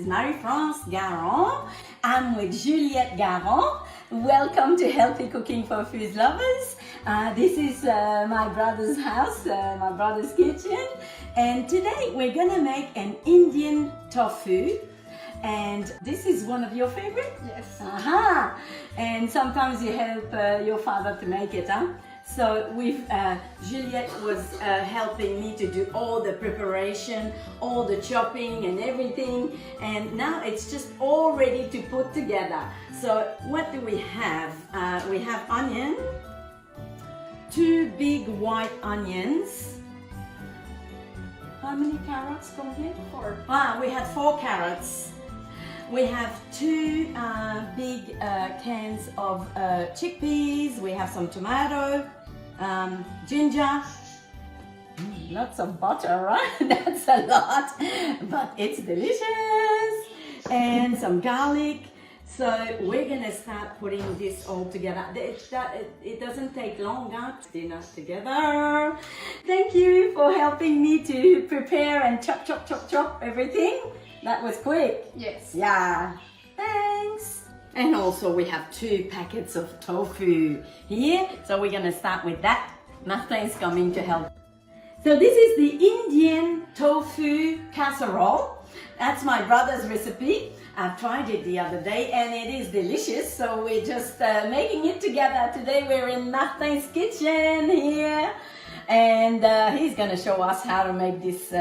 Marie-France Garand. I'm with Juliette Garand. Welcome to Healthy Cooking for Food Lovers. This is my brother's house, my brother's kitchen. And today we're gonna make an Indian tofu. And this is one of your favorites? Yes. Aha! And sometimes you help your father to make it, huh? So Juliette was helping me to do all the preparation, all the chopping and everything. And now it's just all ready to put together. So what do we have? We have onion, 2 big white onions. How many carrots complete? 4. We had 4 carrots. We have 2 big cans of chickpeas. We have some tomato, ginger, lots of butter, right? That's a lot, but it's delicious. And some garlic. So we're gonna start putting this all together. It doesn't take long, huh? Dinner together. Thank you for helping me to prepare and chop everything. That was quick. Yes. Yeah, thanks. And also we have 2 packets of tofu here. So we're gonna start with that. Martin is coming to help. So this is the Indian tofu casserole. That's my brother's recipe. I tried it the other day and it is delicious. So we're just making it together. Today we're in Martin's kitchen here. And he's gonna show us how to make this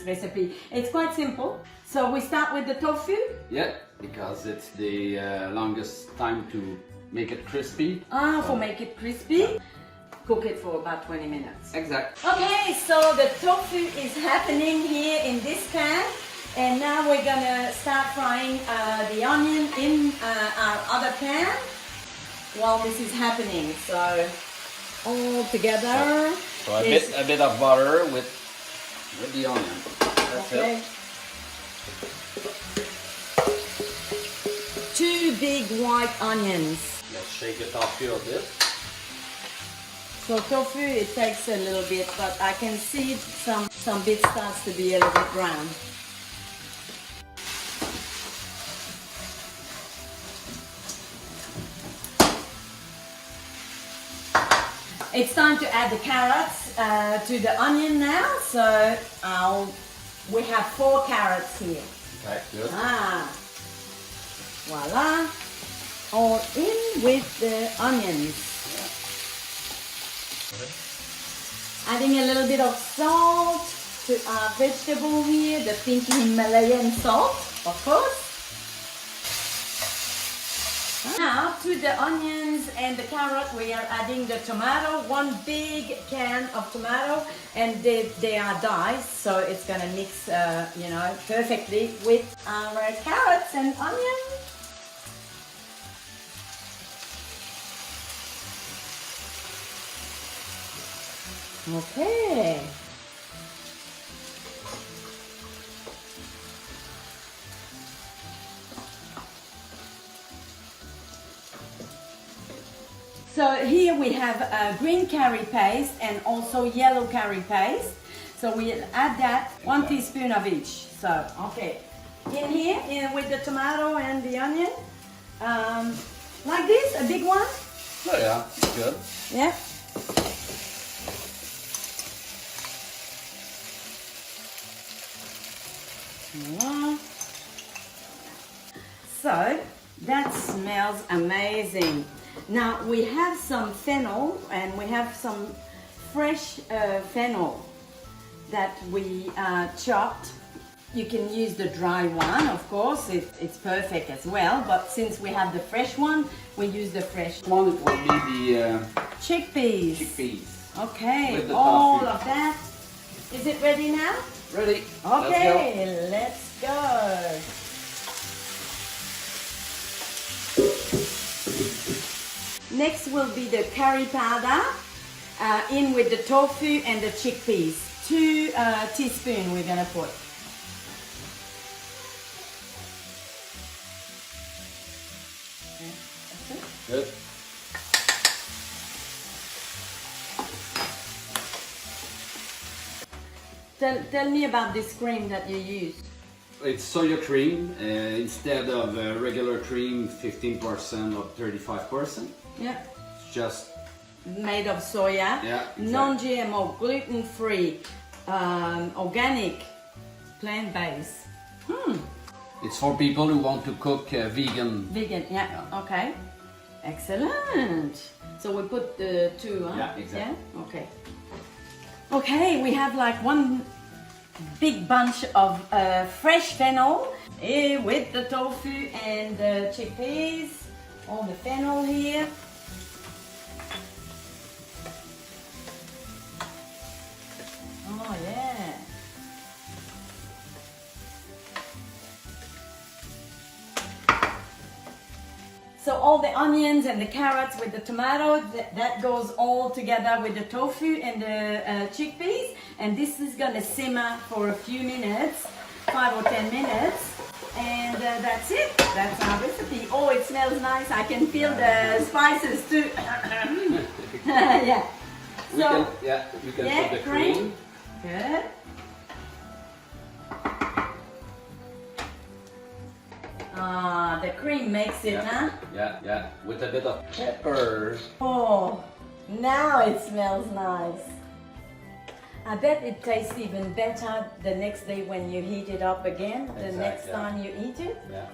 recipe. It's quite simple. So we start with the tofu? Yeah, because it's the longest time to make it crispy. For make it crispy. Cook it for about 20 minutes. Exactly. Okay, so the tofu is happening here in this pan. And now we're gonna start frying the onion in our other pan while this is happening. So all together. So a bit of butter with the onion. That's okay. it. 2 big white onions. Let's shake the tofu a bit. So tofu, it takes a little bit, but I can see some bits starts to be a little bit brown. It's time to add the carrots to the onion now. So we have 4 carrots here. Okay, good. Voila. All in with the onions. Adding a little bit of salt to our vegetable here, the pink Himalayan salt, of course. Now to the onions and the carrot, we are adding the tomato, 1 big can of tomato, and they are diced, so it's gonna mix, perfectly with our carrots and onions. Okay. So here we have green curry paste and also yellow curry paste. So we'll add that 1 teaspoon of each. So, okay. In here, with the tomato and the onion, like this, a big one. Oh yeah, good. Yeah. Voila. So that smells amazing. Now we have some fennel and we have some fresh fennel that we chopped. You can use the dry one, of course, it's perfect as well, but since we have the fresh one, we use the fresh One will be the chickpeas. chickpeas. Okay, With the all tofu. of that. Is it ready now? Ready? Okay, let's go. Next will be the curry powder in with the tofu and the chickpeas. 2 teaspoons we're gonna put. Good. Tell me about this cream that you use. it's soya cream instead of regular cream, 15% or 35%. Yeah. It's just Made of soya. Yeah, exactly. Non-GMO, gluten-free, organic, plant-based. it's for people who want to cook vegan. Vegan, yeah. Okay. Excellent. So we put the two, huh? Yeah, exactly. Yeah? Okay. Okay, we have like one big bunch of fresh fennel with the tofu and the chickpeas. All the fennel here. Oh yeah. So all the onions and the carrots with the tomato, that goes all together with the tofu and the chickpeas. And this is gonna simmer for a few minutes, 5 or 10 minutes. And that's it, that's our recipe. Oh, it smells nice, I can feel the spices too. Yeah. We can put the cream. Good. Ah, the cream makes it, huh? Yeah, with a bit of pepper. Oh, now it smells nice. I bet it tastes even better the next day when you heat it up again, the next time you eat it. Yeah.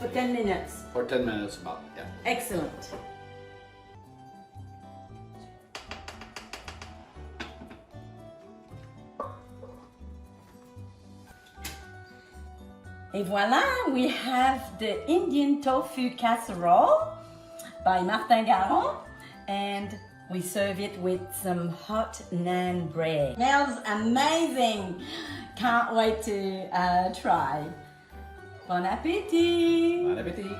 For 10 minutes. For 10 minutes about, yeah. Excellent. Et voilà, we have the Indian tofu casserole by Martin Garand, and we serve it with some hot naan bread. Smells amazing! Can't wait to try. Bon appétit! Bon appétit!